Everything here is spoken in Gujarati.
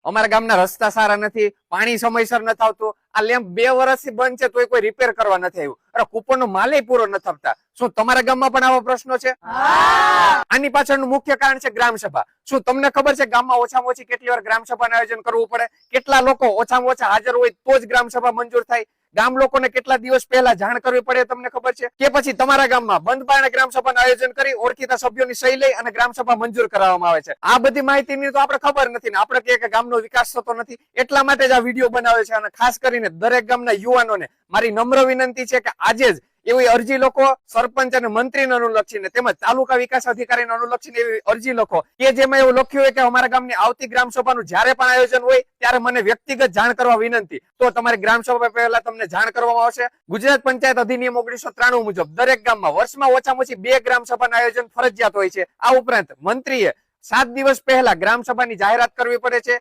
અમારા ગામના રસ્તા સારા નથી, પાણી સમયસર નથી આવતું, આ લેમ્પ 2 વર્ષથી બંધ છે તોય કોઈ રિપેર કરવા નથી આવ્યું, અરે કૂપનનો માલે પૂરો નથી આપતા. શું તમારા ગામમાં પણ આવો પ્રશ્નો છે? આની પાછળનું મુખ્ય કારણ છે ગ્રામ સભા. શું તમને ખબર છે ગામમાં ઓછામાં ઓછી કેટલી વાર ગ્રામ સભાનું આયોજન કરવું પડે? કેટલા લોકો ઓછામાં ઓછા હાજર હોય તો જ ગ્રામ સભા મંજૂર થાય? ગામ લોકોને કેટલા દિવસ પહેલા જાણ કરવી પડે તમને ખબર છે? કે પછી તમારા ગામમાં બંધ બારણે ગ્રામ સભાનું આયોજન કરી ઓળખીતા સભ્યોની સહી લઈ અને ગ્રામ સભા મંજૂર કરવામાં આવે છે? આ બધી માહિતીની તો આપણે ખબર નથી ને આપણે કે ગામનો વિકાસ થતો નથી. એટલા માટે જ આ વિડીયો બનાવ્યો છે અને ખાસ કરીને દરેક ગામના યુવાનોને મારી નમ્ર વિનંતી છે કે આજે જ એવી અરજી લખો, સરપંચ અને મંત્રીને અનુલક્ષીને તેમજ તાલુકા વિકાસ અધિકારીને અનુલક્ષીને એવી અરજી લખો કે જેમાં એવું લખ્યું હોય કે અમારા ગામની આવતી ગ્રામ સભાનું જ્યારે પણ આયોજન હોય ત્યારે મને વ્યક્તિગત જાણ કરવા વિનંતી. તો તમારી ગ્રામ સભા પહેલા તમને જાણ કરવામાં આવશે. ગુજરાત પંચાયત અધિનિયમ 1993 મુજબ દરેક ગામમાં વર્ષમાં ઓછામાં ઓછી 2 ગ્રામ સભાનું આયોજન ફરજિયાત હોય છે. આ ઉપરાંત મંત્રીએ 7 દિવસ પહેલા ગ્રામ સભાની જાહેરાત કરવી પડે છે.